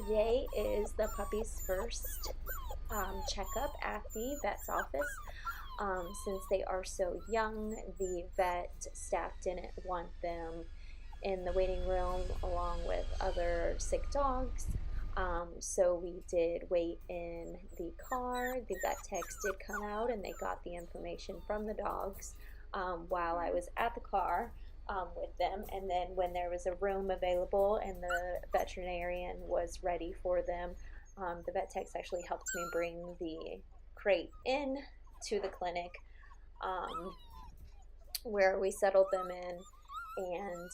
Today is the puppy's first checkup at the vet's office. Since they are so young, the vet staff didn't want them in the waiting room along with other sick dogs. So we did wait in the car. The vet techs did come out and they got the information from the dogs while I was at the car with them. And then when there was a room available and the veterinarian was ready for them, the vet techs actually helped me bring the crate in to the clinic where we settled them in, and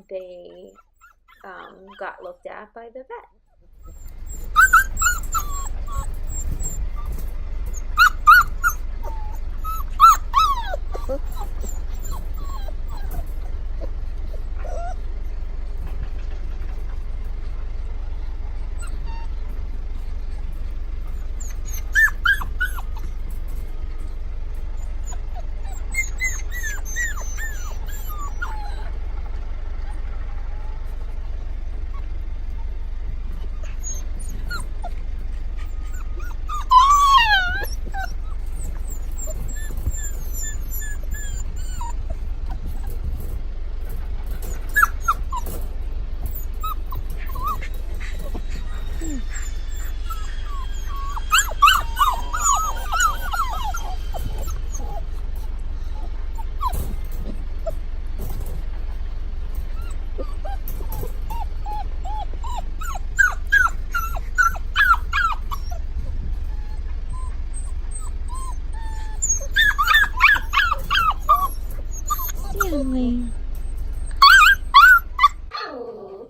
they got looked at by the vet.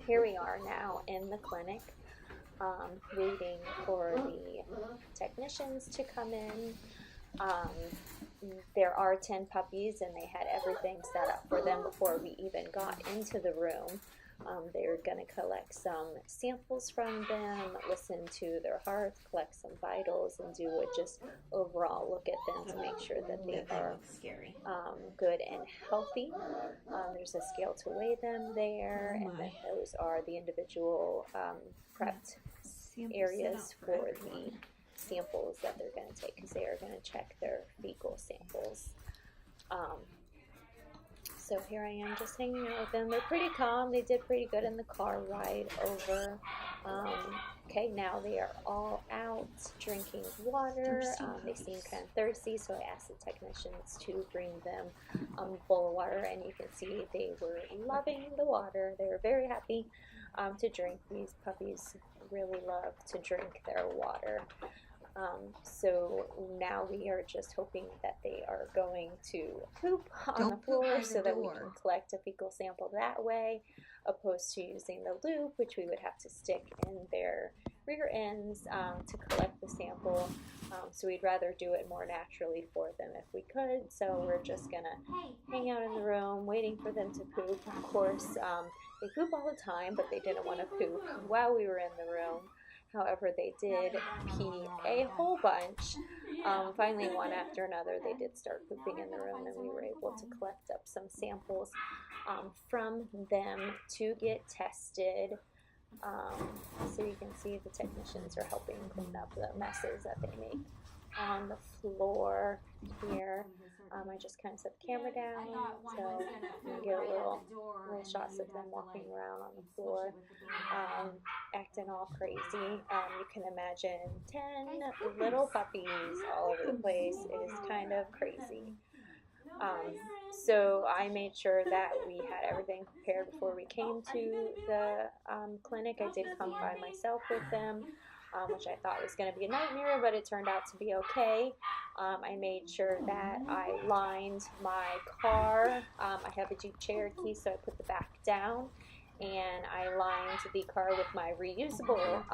Here we are now in the clinic, waiting for the technicians to come in. There are 10 puppies and they had everything set up for them before we even got into the room. They're going to collect some samples from them, listen to their hearts, collect some vitals, and do a just overall look at them to make sure that they are good and healthy. There's a scale to weigh them there, and then those are the individual prepped areas for the samples that they're going to take, because they are going to check their fecal samples. So here I am just hanging out with them. They're pretty calm. They did pretty good in the car ride over. Okay, now they are all out drinking water. They seem kind of thirsty, so I asked the technicians to bring them a bowl of water, and you can see they were loving the water. They were very happy to drink. These puppies really love to drink their water. So now we are just hoping that they are going to poop on the floor so that we can collect a fecal sample that way, opposed to using the loop, which we would have to stick in their rear ends to collect the sample. So we'd rather do it more naturally for them if we could. So we're just gonna hang out in the room waiting for them to poop. Of course, they poop all the time, but they didn't want to poop while we were in the room. However, they did pee a whole bunch. Finally, one after another, they did start pooping in the room, and we were able to collect up some samples from them to get tested. So you can see the technicians are helping clean up the messes that they make on the floor here. I just kind of set the camera down so you can get a little shots of them walking around on the floor, acting all crazy. You can imagine 10 little puppies all over the place. It is kind of crazy. So I made sure that we had everything prepared before we came to the clinic. I did come by myself with them, which I thought was going to be a nightmare, but it turned out to be okay. I made sure that I lined my car. I have a Jeep Cherokee, so I put the back down, and I lined the car with my reusable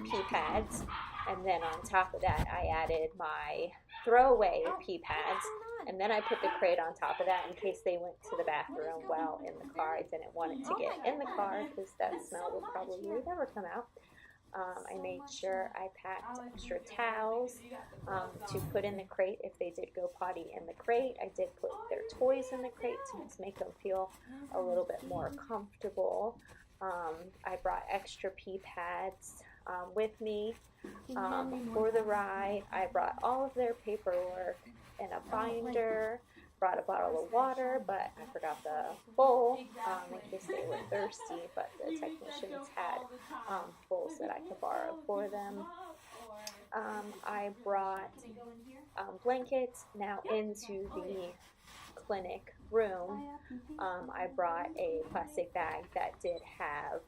pee pads, and then on top of that I added my throwaway pee pads, and then I put the crate on top of that in case they went to the bathroom while in the car. I didn't want it to get in the car because that smell would probably never come out. I made sure I packed extra towels to put in the crate if they did go potty in the crate. I did put their toys in the crate to just make them feel a little bit more comfortable. I brought extra pee pads with me for the ride. I brought all of their paperwork in a binder, brought a bottle of water, but I forgot the bowl in case they were thirsty, but the technicians had bowls that I could borrow for them. I brought blankets now into the clinic room. I brought a plastic bag that did have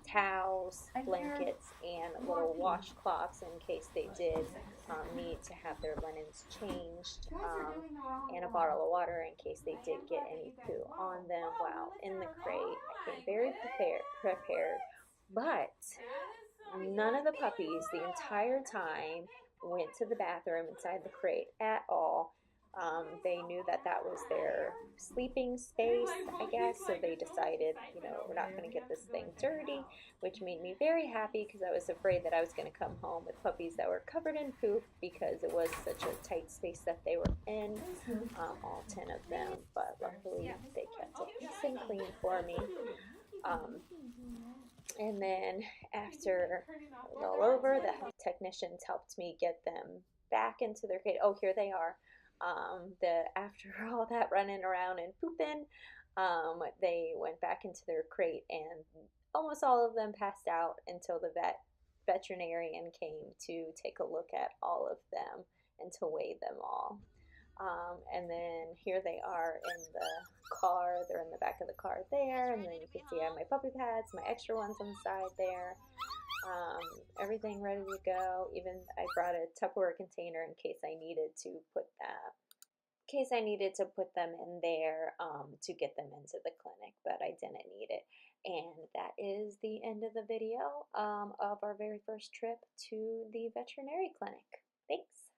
towels, blankets, and little washcloths in case they did need to have their linens changed, and a bottle of water in case they did get any poo on them while in the crate. I came very prepared, but none of the puppies the entire time went to the bathroom inside the crate at all. They knew that that was their sleeping space, I guess, so they decided, you know, we're not going to get this thing dirty, which made me very happy because I was afraid that I was going to come home with puppies that were covered in poop because it was such a tight space that they were in, all 10 of them, but luckily they kept it nice and clean for me. And then after it was all over, the technicians helped me get them back into their crate. Oh, here they are. After all that running around and pooping, they went back into their crate, and almost all of them passed out until the veterinarian came to take a look at all of them and to weigh them all. And then here they are in the car. They're in the back of the car there, and then you can see I have my puppy pads, my extra ones on the side there. Everything ready to go. Even I brought a Tupperware container in case I needed to put them in there to get them into the clinic, but I didn't need it. And that is the end of the video of our very first trip to the veterinary clinic. Thanks.